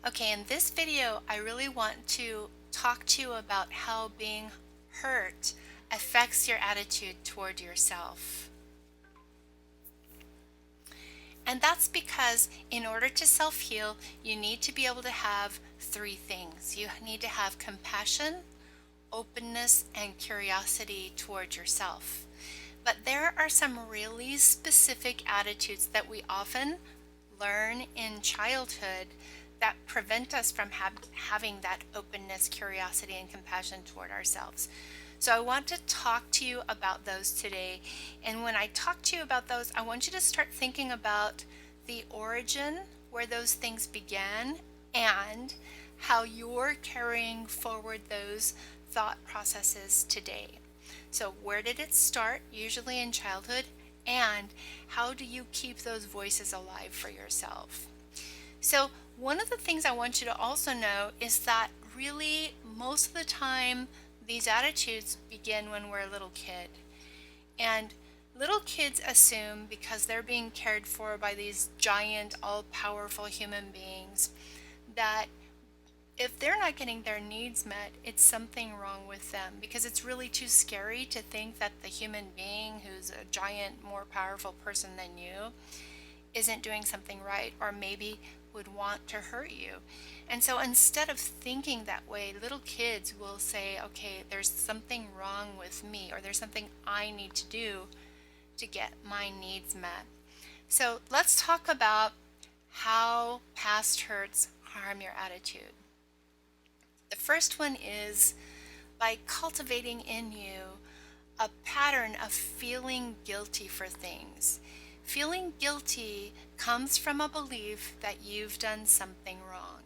Okay, in this video, I really want to talk to you about how being hurt affects your attitude toward yourself. And that's because in order to self-heal, you need to be able to have three things. You need to have compassion, openness, and curiosity toward yourself. But there are some really specific attitudes that we often learn in childhood that prevent us from having that openness, curiosity, and compassion toward ourselves. So I want to talk to you about those today. And when I talk to you about those, I want you to start thinking about the origin, where those things began, and how you're carrying forward those thought processes today. So where did it start? Usually in childhood. And how do you keep those voices alive for yourself? So one of the things I want you to also know is that really most of the time these attitudes begin when we're a little kid. And little kids assume because they're being cared for by these giant, all-powerful human beings that if they're not getting their needs met, it's something wrong with them, because it's really too scary to think that the human being who's a giant, more powerful person than you isn't doing something right, or maybe would want to hurt you. And so instead of thinking that way, little kids will say, okay, there's something wrong with me, or there's something I need to do to get my needs met. So let's talk about how past hurts harm your attitude. The first one is by cultivating in you a pattern of feeling guilty for things. Feeling guilty comes from a belief that you've done something wrong.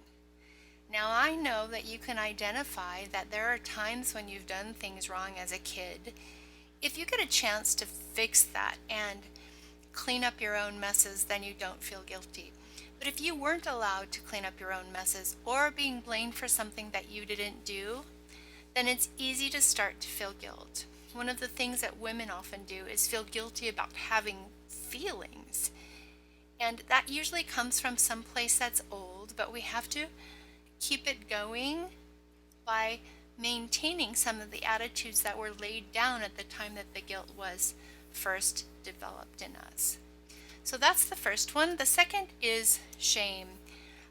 Now, I know that you can identify that there are times when you've done things wrong as a kid. If you get a chance to fix that and clean up your own messes, then you don't feel guilty. But if you weren't allowed to clean up your own messes or being blamed for something that you didn't do, then it's easy to start to feel guilt. One of the things that women often do is feel guilty about having feelings. And that usually comes from some place that's old, but we have to keep it going by maintaining some of the attitudes that were laid down at the time that the guilt was first developed in us. So that's the first one. The second is shame.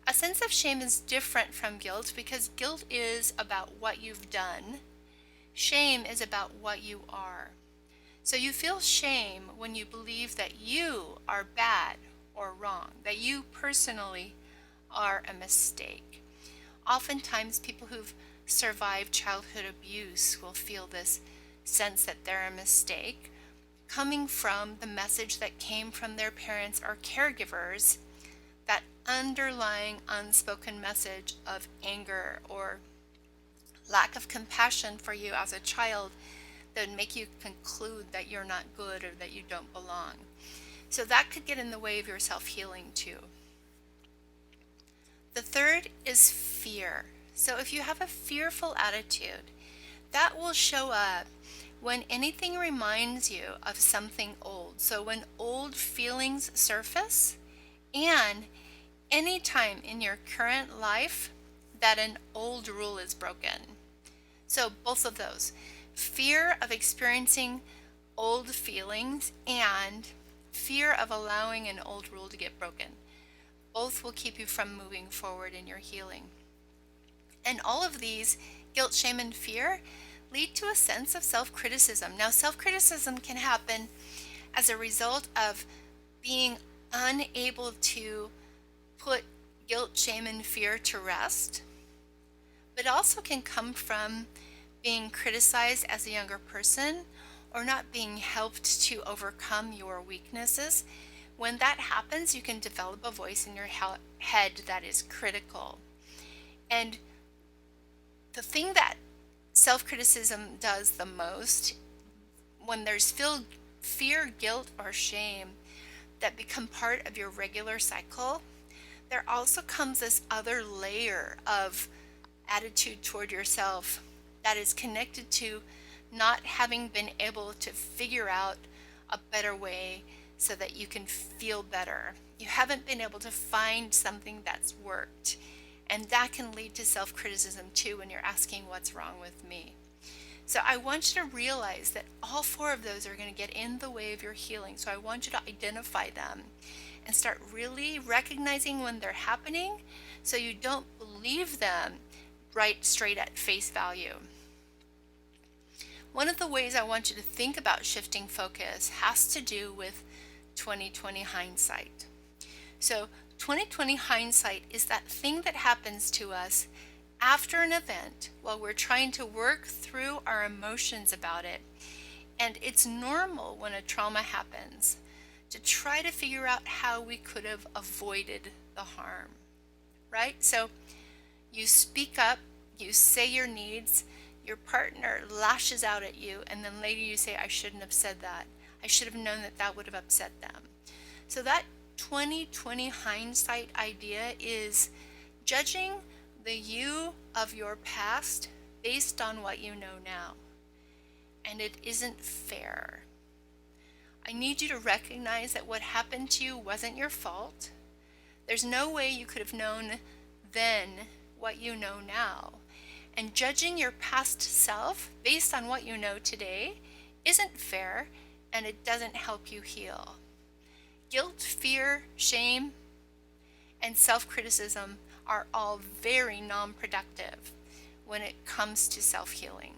A sense of shame is different from guilt because guilt is about what you've done. Shame is about what you are. So you feel shame when you believe that you are bad or wrong, that you personally are a mistake. Oftentimes people who've survived childhood abuse will feel this sense that they're a mistake, coming from the message that came from their parents or caregivers, that underlying unspoken message of anger or lack of compassion for you as a child that would make you conclude that you're not good or that you don't belong. So that could get in the way of your self-healing too. The third is fear. So if you have a fearful attitude, that will show up when anything reminds you of something old. So when old feelings surface, and any time in your current life that an old rule is broken. So both of those, fear of experiencing old feelings and fear of allowing an old rule to get broken, both will keep you from moving forward in your healing. And all of these, guilt, shame, and fear, lead to a sense of self-criticism. Now, self-criticism can happen as a result of being unable to put guilt, shame, and fear to rest, but also can come from being criticized as a younger person or not being helped to overcome your weaknesses. When that happens, you can develop a voice in your head that is critical. And the thing that self-criticism does the most, when there's fear, guilt, or shame that become part of your regular cycle, there also comes this other layer of attitude toward yourself that is connected to not having been able to figure out a better way so that you can feel better. You haven't been able to find something that's worked. And that can lead to self-criticism too when you're asking what's wrong with me. So I want you to realize that all four of those are going to get in the way of your healing. So I want you to identify them and start really recognizing when they're happening so you don't believe them right straight at face value. One of the ways I want you to think about shifting focus has to do with 2020 hindsight. So 2020 hindsight is that thing that happens to us after an event while we're trying to work through our emotions about it. And it's normal when a trauma happens to try to figure out how we could have avoided the harm, right? So you speak up, you say your needs, your partner lashes out at you, and then later you say, I shouldn't have said that. I should have known that that would have upset them. So that 2020 hindsight idea is judging the you of your past based on what you know now. And it isn't fair. I need you to recognize that what happened to you wasn't your fault. There's no way you could have known then what you know now. And judging your past self based on what you know today isn't fair, and it doesn't help you heal. Guilt, fear, shame, and self-criticism are all very non-productive when it comes to self-healing.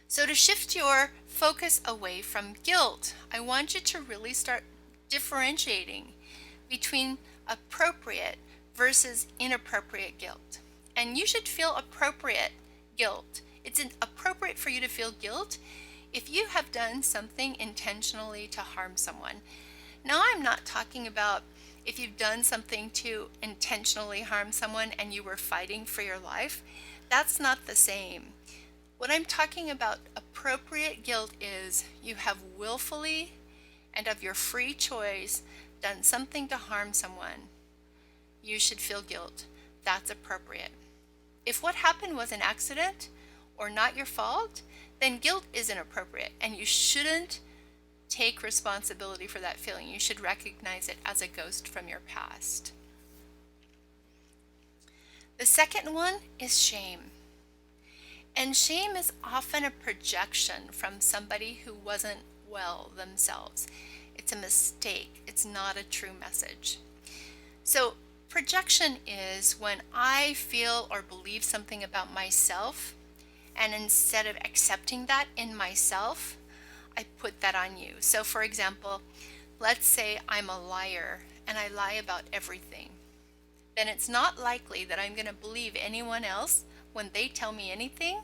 So to shift your focus away from guilt, I want you to really start differentiating between appropriate versus inappropriate guilt. And you should feel appropriate guilt. It's appropriate for you to feel guilt if you have done something intentionally to harm someone. Now, I'm not talking about if you've done something to intentionally harm someone and you were fighting for your life. That's not the same. What I'm talking about appropriate guilt is you have willfully and of your free choice done something to harm someone. You should feel guilt. That's appropriate. If what happened was an accident or not your fault, then guilt isn't appropriate, and you shouldn't take responsibility for that feeling. You should recognize it as a ghost from your past. The second one is shame. And shame is often a projection from somebody who wasn't well themselves. It's a mistake. It's not a true message. So projection is when I feel or believe something about myself, and instead of accepting that in myself, I put that on you. So for example, let's say I'm a liar and I lie about everything. Then it's not likely that I'm going to believe anyone else when they tell me anything,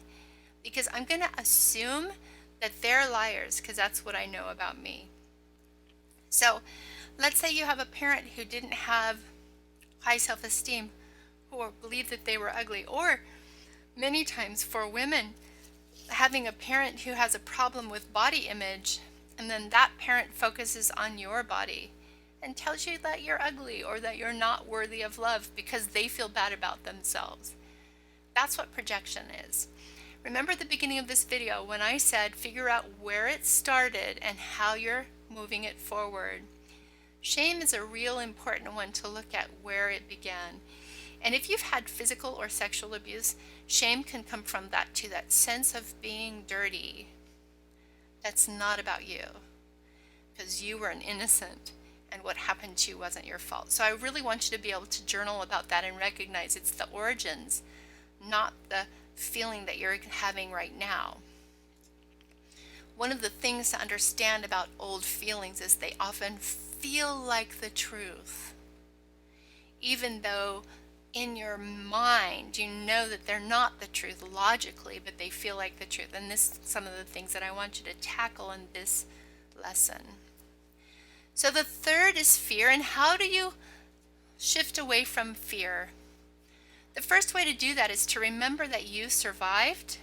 because I'm going to assume that they're liars because that's what I know about me. So let's say you have a parent who didn't have high self-esteem, who believed that they were ugly, or many times for women, having a parent who has a problem with body image, and then that parent focuses on your body and tells you that you're ugly or that you're not worthy of love because they feel bad about themselves. That's what projection is. Remember the beginning of this video when I said figure out where it started and how you're moving it forward. Shame is a real important one to look at where it began. And if you've had physical or sexual abuse, shame can come from that too, that sense of being dirty. That's not about you, because you were an innocent and what happened to you wasn't your fault. So I really want you to be able to journal about that and recognize it's the origins, not the feeling that you're having right now. One of the things to understand about old feelings is they often feel like the truth, even though in your mind you know that they're not the truth logically, but they feel like the truth. And this is some of the things that I want you to tackle in this lesson. So the third is fear. And how do you shift away from fear? The first way to do that is to remember that you survived,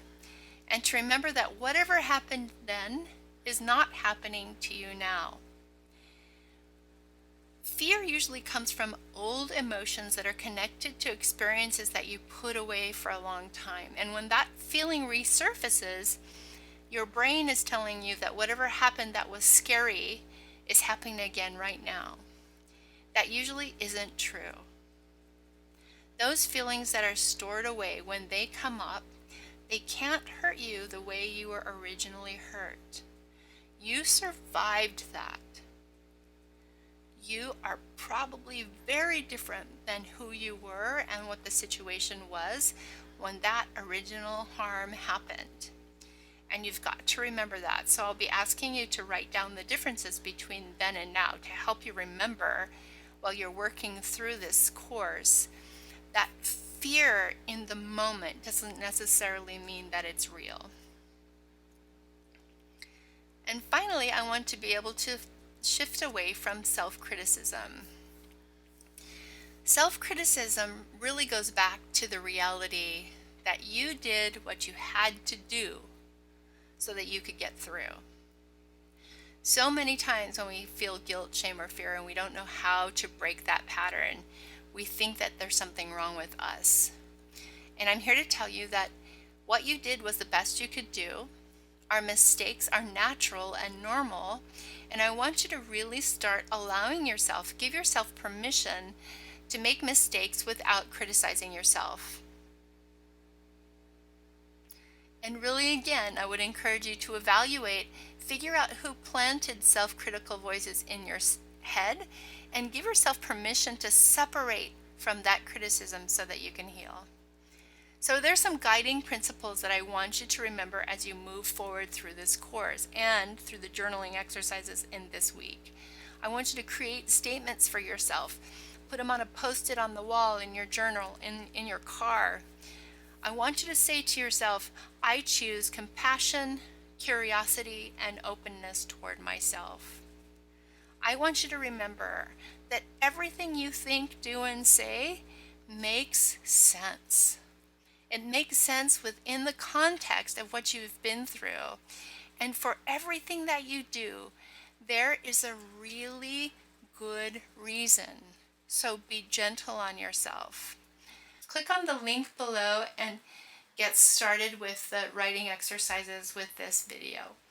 and to remember that whatever happened then is not happening to you now. Fear usually comes from old emotions that are connected to experiences that you put away for a long time. And when that feeling resurfaces, your brain is telling you that whatever happened that was scary is happening again right now. That usually isn't true. Those feelings that are stored away, when they come up, they can't hurt you the way you were originally hurt. You survived that. You are probably very different than who you were and what the situation was when that original harm happened. And you've got to remember that. So I'll be asking you to write down the differences between then and now to help you remember while you're working through this course that fear in the moment doesn't necessarily mean that it's real. And finally, I want to be able to shift away from self-criticism. Self-criticism really goes back to the reality that you did what you had to do so that you could get through. So many times when we feel guilt, shame, or fear and we don't know how to break that pattern, we think that there's something wrong with us. And I'm here to tell you that what you did was the best you could do. Our mistakes are natural and normal. And I want you to really start allowing yourself, give yourself permission to make mistakes without criticizing yourself. And really, again, I would encourage you to evaluate, figure out who planted self-critical voices in your head, and give yourself permission to separate from that criticism so that you can heal. So there's some guiding principles that I want you to remember as you move forward through this course and through the journaling exercises in this week. I want you to create statements for yourself. Put them on a post-it on the wall, in your journal, in your car. I want you to say to yourself, I choose compassion, curiosity, and openness toward myself. I want you to remember that everything you think, do, and say makes sense. It makes sense within the context of what you've been through. And for everything that you do, there is a really good reason. So be gentle on yourself. Click on the link below and get started with the writing exercises with this video.